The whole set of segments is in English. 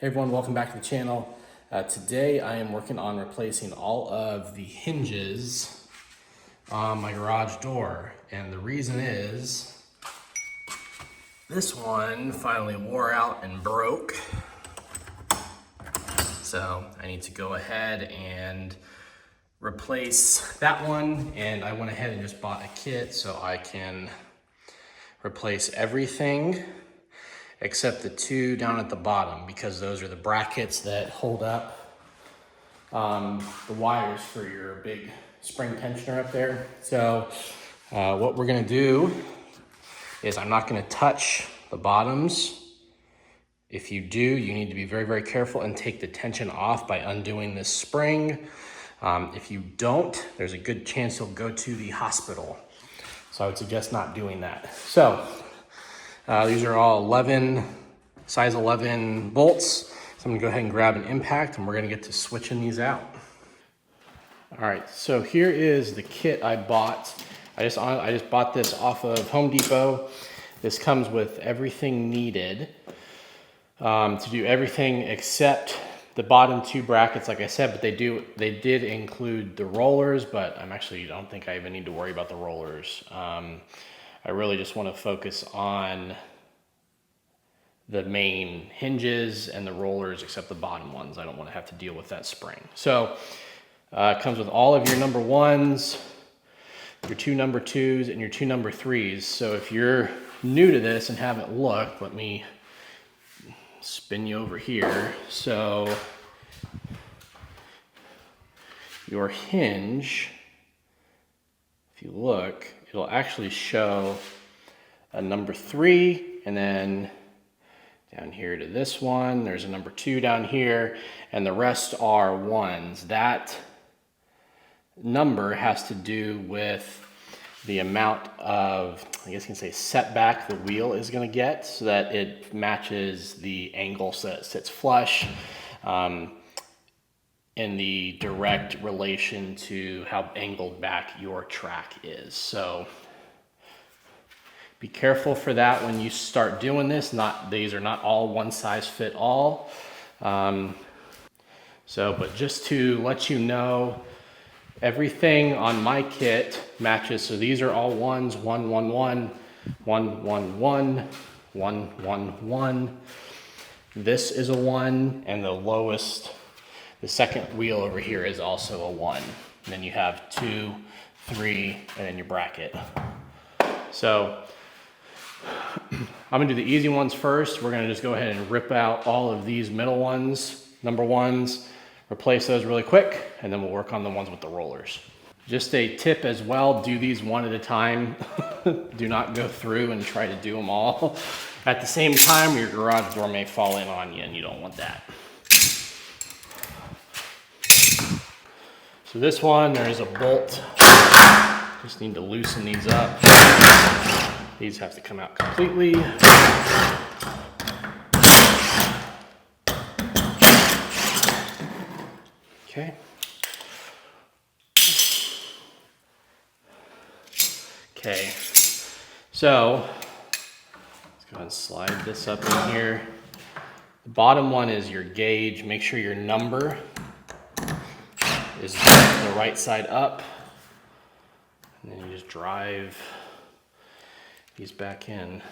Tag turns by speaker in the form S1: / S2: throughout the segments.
S1: Hey everyone, welcome back to the channel. Today I am working on replacing all of the hinges on my garage door. And the reason is, this one finally wore out and broke. So I need to go ahead and replace that one. And I went ahead and just bought a kit so I can replace everything except the two down at the bottom, because those are the brackets that hold up the wires for your big spring tensioner up there. So what we're gonna do is I'm not gonna touch the bottoms. If you do, you need to be very, very careful and take the tension off by undoing this spring. If you don't, there's a good chance you'll go to the hospital. So I would suggest not doing that. So these are all size 11 bolts. So I'm gonna go ahead and grab an impact and we're gonna get to switching these out. All right, so here is the kit I bought. I just bought this off of Home Depot. This comes with everything needed to do everything except the bottom two brackets, like I said, but they did include the rollers, but I don't think I even need to worry about the rollers. I really just want to focus on the main hinges and the rollers, except the bottom ones. I don't want to have to deal with that spring. So it comes with all of your number ones, your two number twos, and your two number threes. So if you're new to this and haven't looked, let me spin you over here. So your hinge, if you look, it'll actually show a number 3, and then down here to this one, there's a number 2 down here, and the rest are 1s. That number has to do with the amount of, I guess you can say, setback the wheel is going to get, so that it matches the angle so that it sits flush in the direct relation to how angled back your track is. So be careful for that when you start doing this. These are not all one size fit all. But just to let you know, everything on my kit matches. So these are all 1s, 1, 1, 1, 1, 1, 1, 1, 1, 1. This is a 1, and the second wheel over here is also a 1. And then you have 2, 3, and then your bracket. So I'm gonna do the easy ones first. We're gonna just go ahead and rip out all of these middle ones, number 1s, replace those really quick, and then we'll work on the ones with the rollers. Just a tip as well, do these one at a time. Do not go through and try to do them all at the same time. Your garage door may fall in on you, and you don't want that. So this one, there is a bolt. Just need to loosen these up. These have to come out completely. Okay. Okay, so let's go ahead and slide this up in here. The bottom one is your gauge. Make sure your number is the right side up. And then you just drive these back in.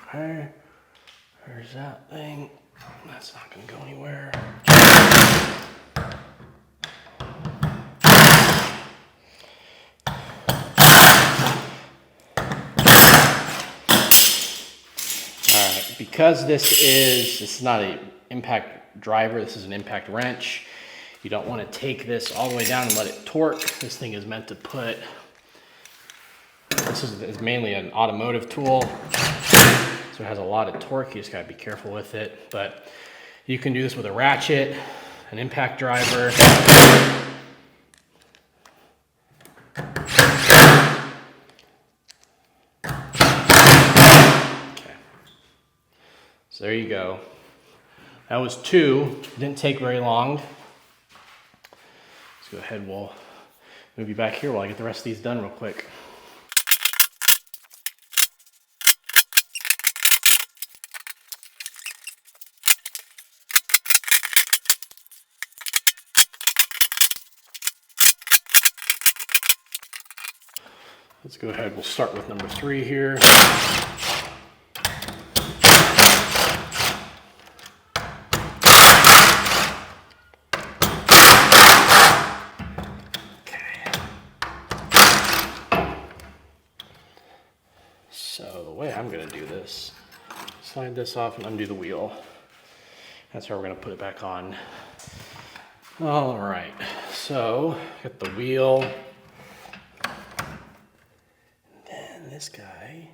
S1: Okay, there's that thing. That's not gonna go anywhere. Because this is not an impact driver, this is an impact wrench. You don't want to take this all the way down and let it torque. This thing is meant to this is mainly an automotive tool, so it has a lot of torque. You just gotta be careful with it. But you can do this with a ratchet, an impact driver. So there you go. That was 2, didn't take very long. go ahead, we'll move you back here while I get the rest of these done real quick. Let's go ahead, we'll start with number 3 here. So the way I'm gonna do this, slide this off and undo the wheel. That's how we're gonna put it back on. All right, so get the wheel. And then this guy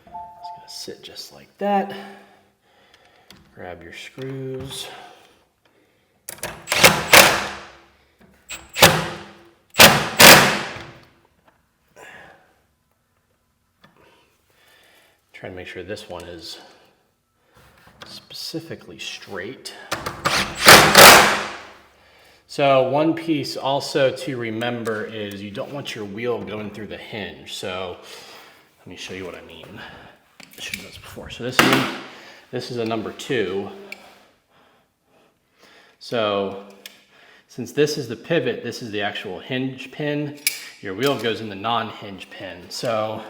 S1: is gonna sit just like that. Grab your screws. Try to make sure this one is specifically straight. So one piece also to remember is you don't want your wheel going through the hinge. So let me show you what I mean. I should have done this before. So this is a number 2. So since this is the pivot, this is the actual hinge pin, your wheel goes in the non-hinge pin. So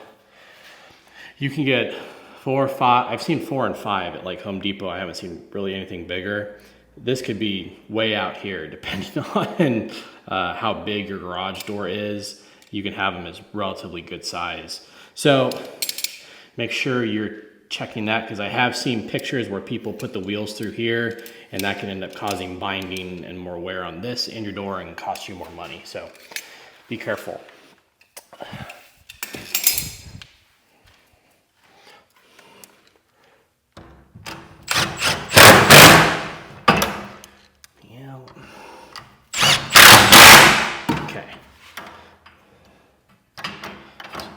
S1: you can get 4 or 5. I've seen 4 and 5 at like Home Depot. I haven't seen really anything bigger. This could be way out here depending on how big your garage door is. You can have them as relatively good size. So make sure you're checking that, because I have seen pictures where people put the wheels through here and that can end up causing binding and more wear on this and your door and cost you more money. So be careful.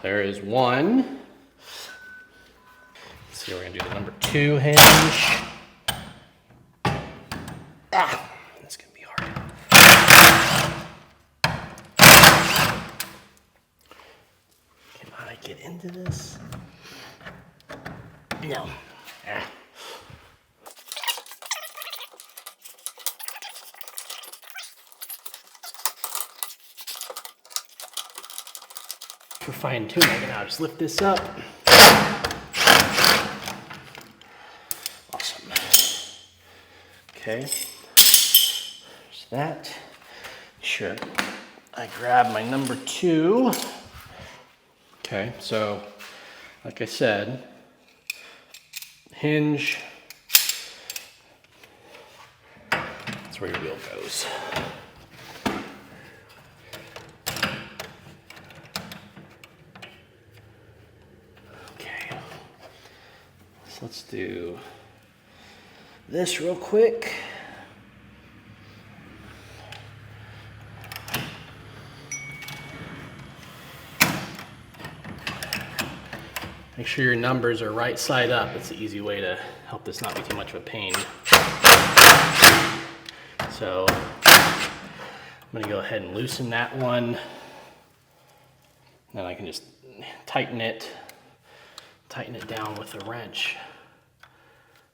S1: There is one. Let's see, we're gonna do the number 2 hinge. Ah, that's gonna be hard. Can I get into this? No. Ah. For fine tuning, I'll just lift this up. Awesome. Okay, there's that. Sure, I grab my number 2. Okay, so like I said, hinge, that's where your wheel goes. Let's do this real quick. Make sure your numbers are right side up. It's the easy way to help this not be too much of a pain. So I'm gonna go ahead and loosen that one. Then I can just tighten it down with a wrench.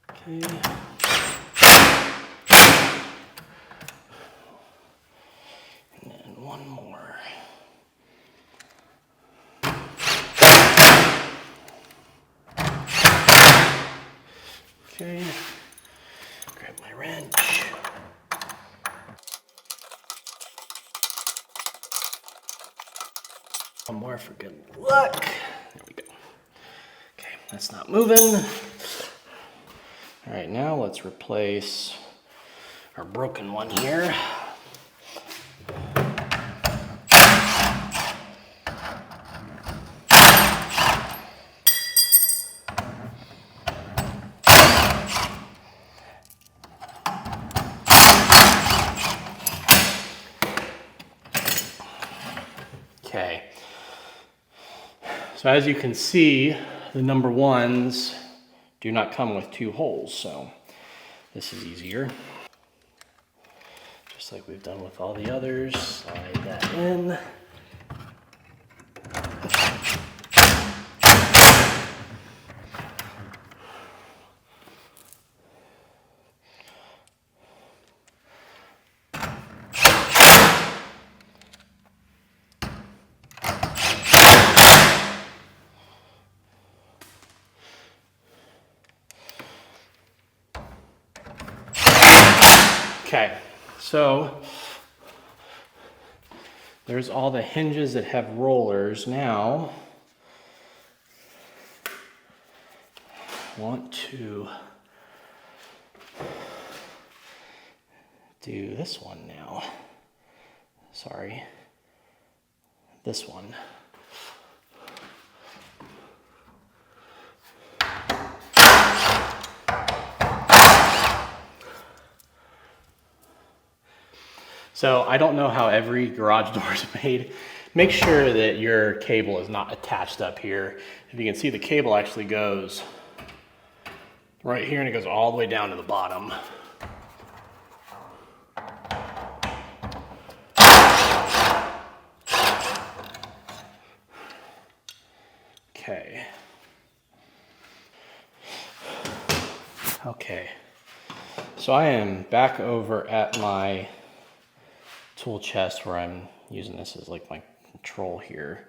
S1: Okay. And then one more. Okay. Grab my wrench. One more for good luck. There we go. Okay, that's not moving. All right, now let's replace our broken one here. Okay, so as you can see, the number 1s do not come with 2 holes, so this is easier. Just Just like we've done with all the others, slide that in. Okay, so there's all the hinges that have rollers. Now, I want to do this one now. Sorry, this one. So I don't know how every garage door is made. Make sure that your cable is not attached up here. If you can see, the cable actually goes right here and it goes all the way down to the bottom. Okay. Okay. So I am back over at my tool chest where I'm using this as like my control here.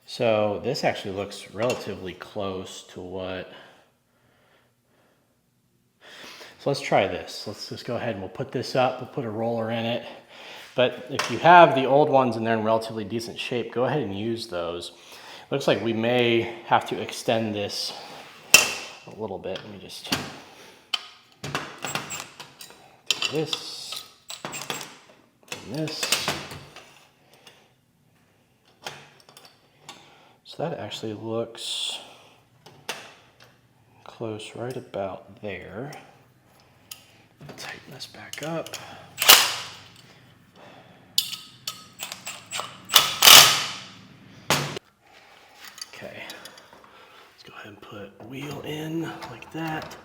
S1: So this actually looks relatively close to what. So let's try this. Let's just go ahead and we'll put this up. We'll put a roller in it. But if you have the old ones and they're in relatively decent shape, go ahead and use those. Looks like we may have to extend this a little bit. Let me just do this and this. So that actually looks close right about there. Tighten this back up. Okay, let's go ahead and put a wheel in like that.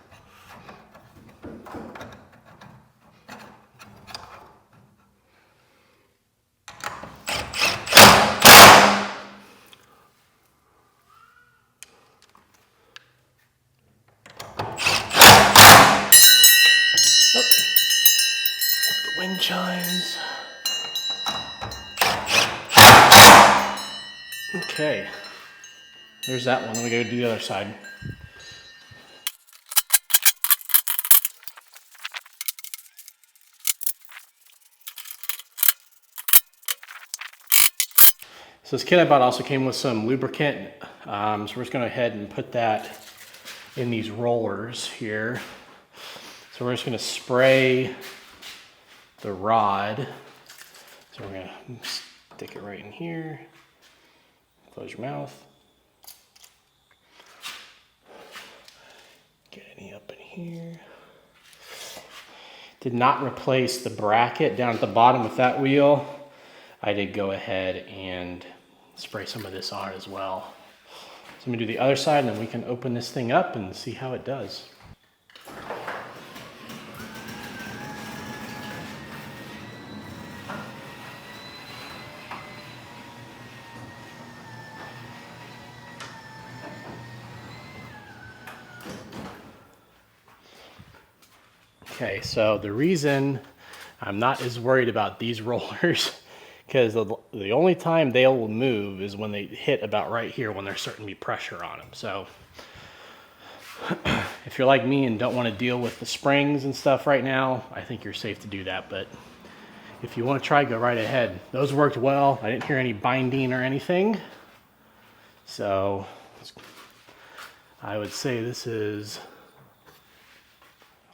S1: Wind chimes. Okay, there's that one. Then we go do the other side. So this kit I bought also came with some lubricant. So we're just going to go ahead and put that in these rollers here. So we're just going to spray the rod. So we're going to stick it right in here. Close your mouth. Get any up in here. Did not replace the bracket down at the bottom with that wheel. I did go ahead and spray some of this on as well. So I'm gonna do the other side and then we can open this thing up and see how it does. Okay, so the reason I'm not as worried about these rollers, because the only time they will move is when they hit about right here when there's starting to be pressure on them. So if you're like me and don't want to deal with the springs and stuff right now, I think you're safe to do that. But if you want to try, go right ahead. Those worked well. I didn't hear any binding or anything. So I would say this is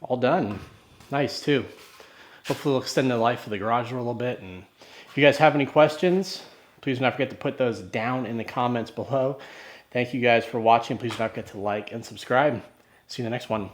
S1: all done. Nice too. Hopefully we'll extend the life of the garage door a little bit. And if you guys have any questions, please do not forget to put those down in the comments below. Thank you guys for watching. Please do not forget to like and subscribe. See you in the next one.